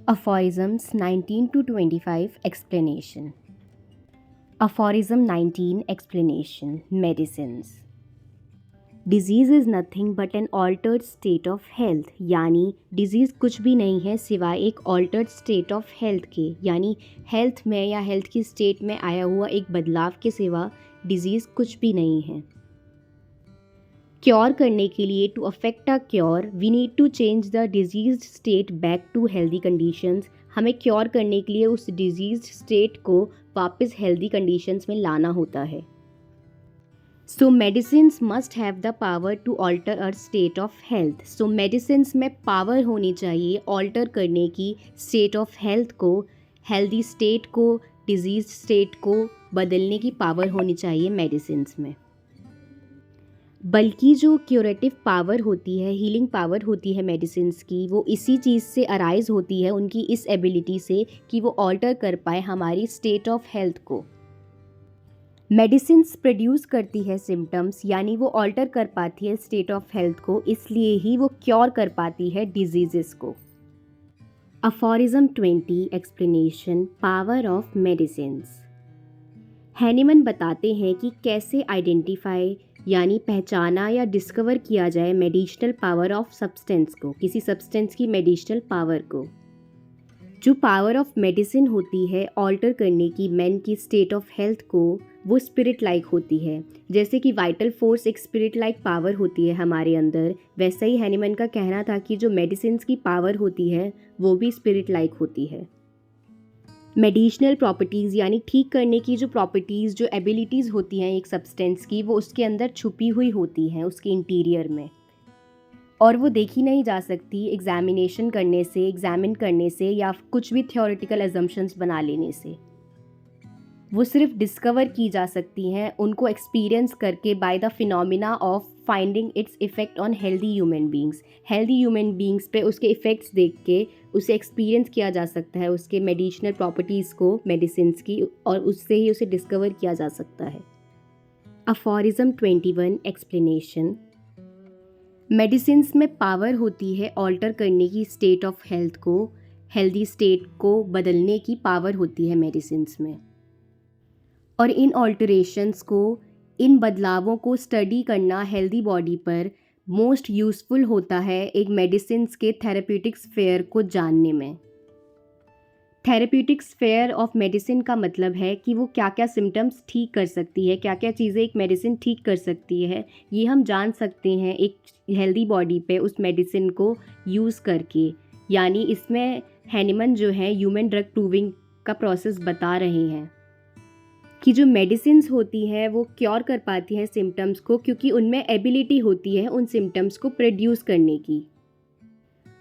Aphorisms 19 to 25 Explanation. Aphorism 19 Explanation. Medicines. Disease is nothing but an altered state of health. यानी disease कुछ भी नहीं है सिवाय एक altered state of health के, यानी हेल्थ में या हेल्थ की स्टेट में आया हुआ एक बदलाव के सिवा डिजीज़ कुछ भी नहीं है. क्योर करने के लिए to affect a cure we need to change the disease state back to healthy conditions. हमें क्योर करने के लिए उस डिजीज स्टेट को वापस हेल्दी कंडीशंस में लाना होता है. So medicines must have the power to alter our state of health. So medicines में पावर होनी चाहिए ऑल्टर करने की स्टेट ऑफ हेल्थ को, हेल्दी स्टेट को, डिजीज स्टेट को बदलने की पावर होनी चाहिए मेडिसिन्स में. बल्कि जो क्यूरेटिव पावर होती है, हीलिंग पावर होती है मेडिसिन्स की, वो इसी चीज़ से अराइज होती है, उनकी इस एबिलिटी से कि वो ऑल्टर कर पाए हमारी स्टेट ऑफ हेल्थ को. मेडिसिन्स प्रोड्यूस करती है सिम्टम्स, यानी वो ऑल्टर कर पाती है स्टेट ऑफ हेल्थ को, इसलिए ही वो क्योर कर पाती है डिजीज़ेस को. Aphorism 20 explanation. Power of medicines. Hahnemann बताते हैं कि कैसे आइडेंटिफाई यानी पहचाना या डिस्कवर किया जाए मेडिसिनल पावर ऑफ सब्सटेंस को, किसी सब्सटेंस की मेडिसिनल पावर को. जो पावर ऑफ मेडिसिन होती है ऑल्टर करने की मैन की स्टेट ऑफ हेल्थ को, वो स्पिरिट लाइक होती है. जैसे कि वाइटल फोर्स एक स्पिरिट लाइक पावर होती है हमारे अंदर, वैसा ही हैनीमन का कहना था कि जो मेडिसिन्स की पावर होती है वो भी स्पिरिट लाइक होती है. मेडिसिनल प्रॉपर्टीज़ यानी ठीक करने की जो प्रॉपर्टीज़, जो एबिलिटीज़ होती हैं एक सब्सटेंस की, वो उसके अंदर छुपी हुई होती हैं उसके इंटीरियर में, और वो देखी नहीं जा सकती एग्जामिनेशन करने से, एग्जामिन करने से या कुछ भी थ्योरेटिकल अजम्पशंस बना लेने से. वो सिर्फ डिस्कवर की जा सकती हैं उनको एक्सपीरियंस करके by the phenomena of finding it's effect on healthy human beings. Healthy human beings पे उसके इफ़ेक्ट्स देख के उसे एक्सपीरियंस किया जा सकता है, उसके मेडिसिनल प्रॉपर्टीज़ को, मेडिसिन्स की, और उससे ही उसे डिस्कवर किया जा सकता है. Aphorism 21 explanation. मेडिसिन्स में पावर होती है ऑल्टर करने की स्टेट ऑफ हेल्थ को, हेल्दी स्टेट को बदलने की पावर होती है मेडिसिन्स में. और इन ऑल्टरेशंस को, इन बदलावों को स्टडी करना हेल्दी बॉडी पर मोस्ट यूज़फुल होता है एक मेडिसिन्स के थेरेप्यूटिक स्फेयर को जानने में. थेरेप्यूटिक स्फेयर ऑफ मेडिसिन का मतलब है कि वो क्या क्या सिम्टम्स ठीक कर सकती है, क्या क्या चीज़ें एक मेडिसिन ठीक कर सकती है, ये हम जान सकते हैं एक हेल्दी बॉडी पे उस मेडिसिन को यूज़ करके. यानी इसमें हैनीमन जो है ह्यूमन ड्रग प्रूविंग का प्रोसेस बता रहे हैं कि जो मेडिसिन्स होती हैं वो क्योर कर पाती हैं सिम्टम्स को, क्योंकि उनमें एबिलिटी होती है उन सिम्टम्स को प्रोड्यूस करने की.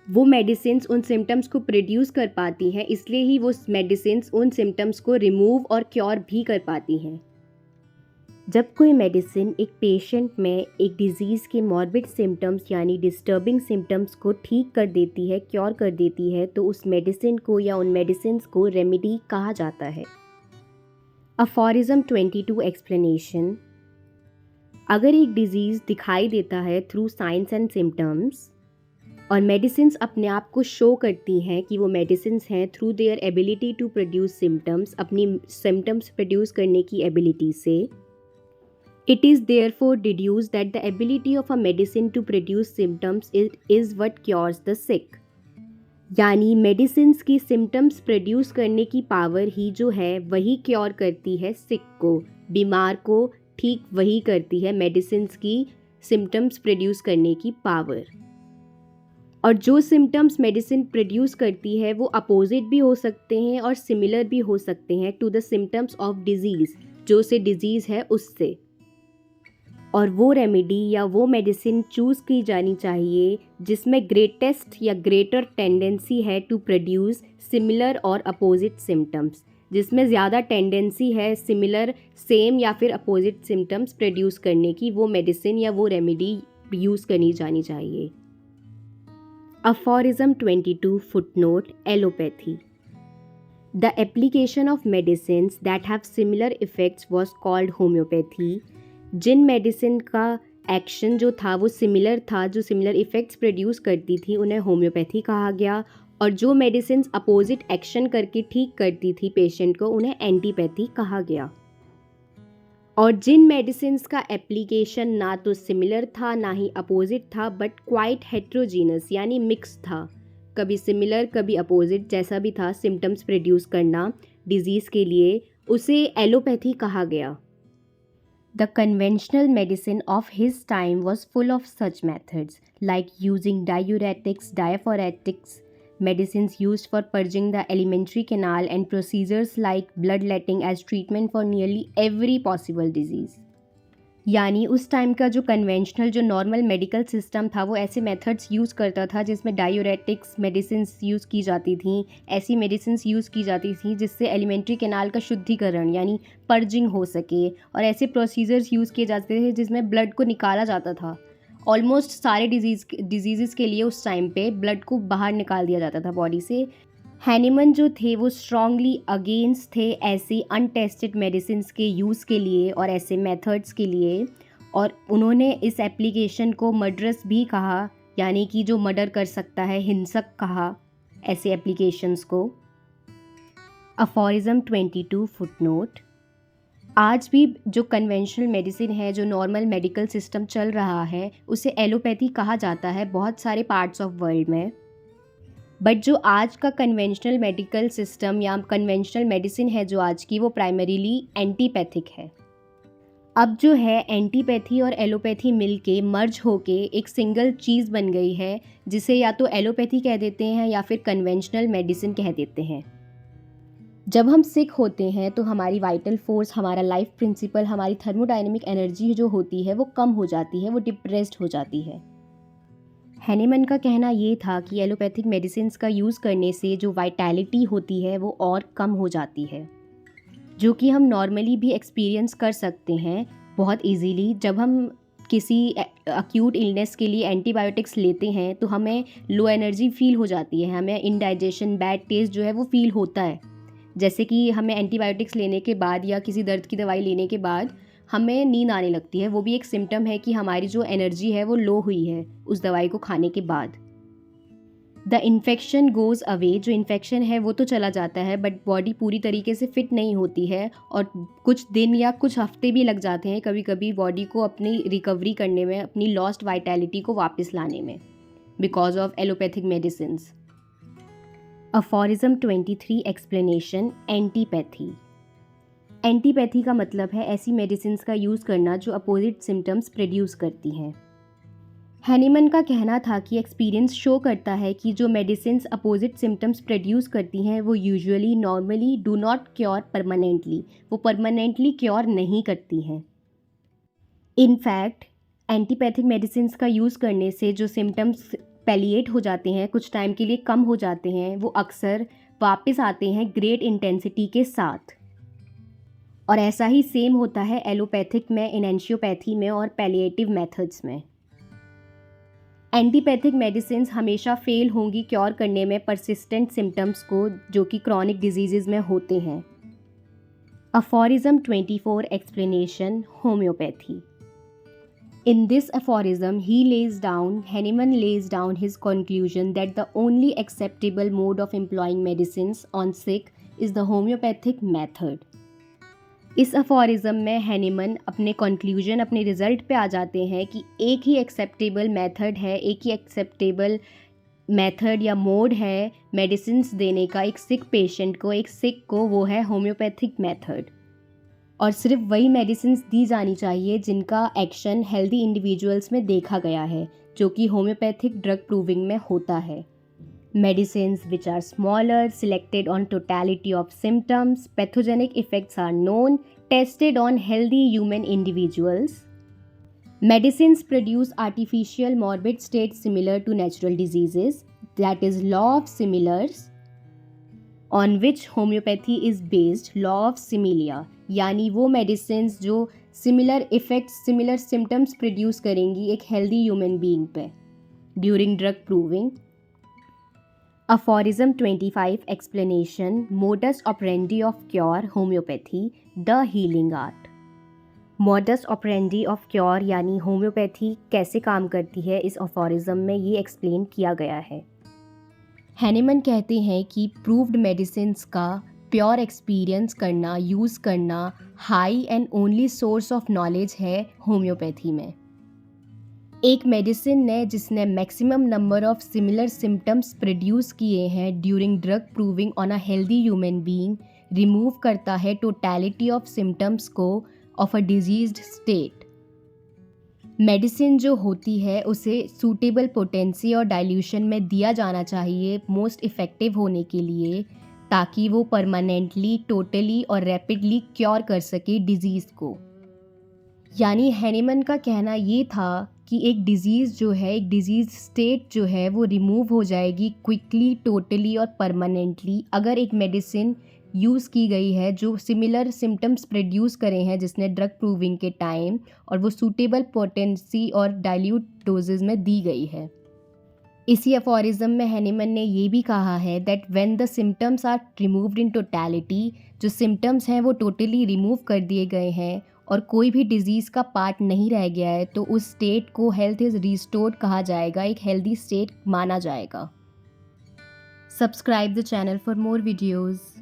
वो मेडिसिन्स उन सिम्टम्स को प्रोड्यूस कर पाती हैं, इसलिए ही वो मेडिसिन्स उन सिम्टम्स को रिमूव और क्योर भी कर पाती हैं. जब कोई मेडिसिन एक पेशेंट में एक डिज़ीज़ के मॉर्बिड सिम्टम्स यानी डिस्टर्बिंग सिम्टम्स को ठीक कर देती है, क्योर कर देती है, तो उस मेडिसिन को या उन मेडिसिन्स को रेमेडी कहा जाता है. Aphorism 22 explanation. अगर एक डिजीज़ दिखाई देता है थ्रू साइंस एंड सिम्टम्स, और मेडिसिन्स अपने आप को शो करती हैं कि वो मेडिसिन्स हैं through their ability to produce symptoms, अपनी सिम्टम्स प्रोड्यूस करने की एबिलिटी से, it is therefore deduced that the ability of a medicine to produce symptoms is what cures the sick. यानी मेडिसिन्स की सिम्टम्स प्रोड्यूस करने की power ही जो है वही क्योर करती है सिक को, बीमार को ठीक वही करती है मेडिसिन्स की सिम्टम्स प्रोड्यूस करने की पावर. और जो सिम्टम्स मेडिसिन प्रोड्यूस करती है वो अपोजिट भी हो सकते हैं और सिमिलर भी हो सकते हैं to the symptoms of disease, जो से डिजीज़ है उससे. और वो रेमेडी या वो मेडिसिन चूज़ की जानी चाहिए जिसमें ग्रेटेस्ट या ग्रेटर टेंडेंसी है टू प्रोड्यूस सिमिलर और अपोजिट सिम्टम्स, जिसमें ज़्यादा टेंडेंसी है सिमिलर, सेम या फिर अपोजिट सिम्टम्स प्रोड्यूस करने की, वो मेडिसिन या वो रेमेडी यूज़ करनी जानी चाहिए. Aphorism 22 footnote. Allopathy. The application of medicines that have similar effects was called homoeopathy. जिन मेडिसिन का एक्शन जो था वो सिमिलर था, जो सिमिलर इफ़ेक्ट्स प्रोड्यूस करती थी, उन्हें होम्योपैथी कहा गया. और जो मेडिसिन अपोजिट एक्शन करके ठीक करती थी पेशेंट को, उन्हें एंटीपैथी कहा गया। और जिन मेडिसिन का एप्लीकेशन ना तो सिमिलर था ना ही अपोजिट था, बट क्वाइट हेट्रोजीनस यानी मिक्स था, कभी सिमिलर कभी अपोजिट, जैसा भी था सिम्टम्स प्रोड्यूस करना डिजीज़ के लिए, उसे एलोपैथी कहा गया। The conventional medicine of his time was full of such methods, like using diuretics, diaphoretics, medicines used for purging the alimentary canal, and procedures like bloodletting as treatment for nearly every possible disease. यानी उस time का जो conventional जो normal medical system था वो ऐसे methods use करता था जिसमें डायूरेटिक्स मेडिसिन्स यूज़ की जाती थी, ऐसी मेडिसिन्स यूज़ की जाती थी जिससे एलिमेंट्री कैनाल का शुद्धिकरण यानी पर्जिंग हो सके, और ऐसे प्रोसीजर्स यूज़ किए जाते थे जिसमें ब्लड को निकाला जाता था। ऑलमोस्ट सारे डिजीज़ के लिए उस टाइम पे ब्लड को बाहर निकाल दिया जाता था बॉडी से। हैनीमन जो थे वो स्ट्रांगली अगेंस्ट थे ऐसी अनटेस्टेड मेडिसिन्स के यूज़ के लिए और ऐसे मेथड्स के लिए, और उन्होंने इस एप्लीकेशन को मर्डरस भी कहा, यानी कि जो मर्डर कर सकता है, हिंसक कहा ऐसे एप्लीकेशंस को। अफोरिज्म 22 फुटनोट: आज भी जो कन्वेंशनल मेडिसिन है, जो नॉर्मल मेडिकल सिस्टम चल रहा है, उसे एलोपैथी कहा जाता है बहुत सारे पार्ट्स ऑफ वर्ल्ड में। बट जो आज का कन्वेंशनल मेडिकल सिस्टम या कन्वेंशनल मेडिसिन है जो आज की, वो प्राइमरीली एंटीपैथिक है। अब जो है एंटीपैथी और एलोपैथी मिलके मर्ज होके एक सिंगल चीज़ बन गई है, जिसे या तो एलोपैथी कह देते हैं या फिर कन्वेंशनल मेडिसिन कह देते हैं। जब हम सिक होते हैं तो हमारी वाइटल फोर्स, हमारा लाइफ प्रिंसिपल, हमारी थर्मोडायनेमिक एनर्जी जो होती है वो कम हो जाती है, वो डिप्रेस्ड हो जाती है। हैनीमन का कहना ये था कि एलोपैथिक मेडिसिन्स का यूज़ करने से जो वाइटैलिटी होती है वो और कम हो जाती है, जो कि हम नॉर्मली भी एक्सपीरियंस कर सकते हैं बहुत इजीली। जब हम किसी अक्यूट इलनेस के लिए एंटीबायोटिक्स लेते हैं तो हमें लो एनर्जी फील हो जाती है, हमें इंडाइजेशन, बैड टेस्ट जो है वो फील होता है। जैसे कि हमें एंटीबायोटिक्स लेने के बाद या किसी दर्द की दवाई लेने के बाद हमें नींद आने लगती है, वो भी एक सिम्टम है कि हमारी जो एनर्जी है वो लो हुई है उस दवाई को खाने के बाद। द इन्फेक्शन गोज़ अवे: जो इन्फेक्शन है वो तो चला जाता है, बट बॉडी पूरी तरीके से फिट नहीं होती है और कुछ दिन या कुछ हफ्ते भी लग जाते हैं कभी कभी बॉडी को अपनी रिकवरी करने में, अपनी लॉस्ट वाइटैलिटी को वापस लाने में, because of allopathic medicines. Aphorism 23 explanation: antipathy. Antipathy का मतलब है ऐसी मेडिसिन्स का यूज़ करना जो अपोजिट सिम्टम्स प्रोड्यूस करती हैं। हैनीमन का कहना था कि एक्सपीरियंस शो करता है कि जो मेडिसिन्स अपोजिट सिम्टम्स प्रोड्यूस करती हैं वो usually normally do not cure permanently, वो परमानेंटली क्योर नहीं करती हैं। इनफैक्ट एंटीपैथिक मेडिसिन्स का यूज़ करने से जो सिम्टम्स पैलिएट हो जाते हैं, कुछ टाइम के लिए कम हो जाते हैं, वो अक्सर वापस आते हैं ग्रेट इंटेंसिटी के साथ। और ऐसा ही सेम होता है एलोपैथिक में, एनेंशियोपैथी में और पैलिएटिव मेथड्स में। एंटीपैथिक मेडिसिन्स हमेशा फेल होंगी क्योर करने में परसिस्टेंट सिम्टम्स को जो कि क्रॉनिक डिजीज़ में होते हैं। Aphorism 24 explanation: homeopathy. In this aphorism, Hahnemann lays down his conclusion that the only acceptable mode of employing medicines on sick is the homeopathic method. इस अफोरिज्म में हैनीमन अपने conclusion, अपने रिजल्ट पे आ जाते हैं कि एक ही एक्सेप्टेबल मेथड है, एक ही एक्सेप्टेबल मेथड या मोड है मेडिसिन्स देने का एक सिक पेशेंट को, एक सिक को, वो है होम्योपैथिक मेथड। और सिर्फ वही मेडिसिन्स दी जानी चाहिए जिनका एक्शन हेल्दी इंडिविजुअल्स में देखा गया है, जो कि होम्योपैथिक ड्रग प्रूविंग में होता है। Medicines which are smaller, selected on totality of symptoms, pathogenic effects are known, tested on healthy human individuals. Medicines produce artificial morbid states similar to natural diseases, that is law of similars, on which homeopathy is based, law of similia, यानी वो medicines जो similar effects, similar symptoms produce करेंगी एक healthy human being पे during drug proving. Aphorism 25 explanation: modus operandi of cure homeopathy, the healing art. modus operandi of cure यानी homeopathy कैसे काम करती है, इस अफोरिज्म में ये एक्सप्लेन किया गया है। हैनीमैन कहते हैं कि प्रूव्ड मेडिसिन्स का प्योर एक्सपीरियंस करना, यूज़ करना high and only source of knowledge है होम्योपैथी में। एक मेडिसिन ने जिसने maximum number of similar symptoms produce किए हैं during drug proving on a healthy human being remove करता है टोटलिटी ऑफ सिम्टम्स को of a diseased state. Medicine जो होती है उसे सूटेबल पोटेंसी और डाइल्यूशन में दिया जाना चाहिए मोस्ट इफ़ेक्टिव होने के लिए, ताकि वो परमानेंटली, टोटली और रैपिडली क्योर कर सके डिजीज़ को। यानी हैनीमैन का कहना ये था कि एक डिज़ीज़ जो है, एक डिज़ीज़ स्टेट जो है वो रिमूव हो जाएगी क्विकली, टोटली और परमानेंटली अगर एक मेडिसिन यूज़ की गई है जो सिमिलर सिम्टम्स प्रोड्यूस करे हैं जिसने ड्रग प्रूविंग के टाइम, और वो सूटेबल पोटेंसी और डाइल्यूट डोजेज में दी गई है। इसी अफोरिज्म में हैनीमैन ने ये भी कहा है that when the symptoms are removed in totality, जो सिम्टम्स हैं वो टोटली रिमूव कर दिए गए हैं और कोई भी डिजीज़ का पार्ट नहीं रह गया है, तो उस स्टेट को हेल्थ इज़ रिस्टोर्ड कहा जाएगा, एक हेल्दी स्टेट माना जाएगा। Subscribe the channel for more videos.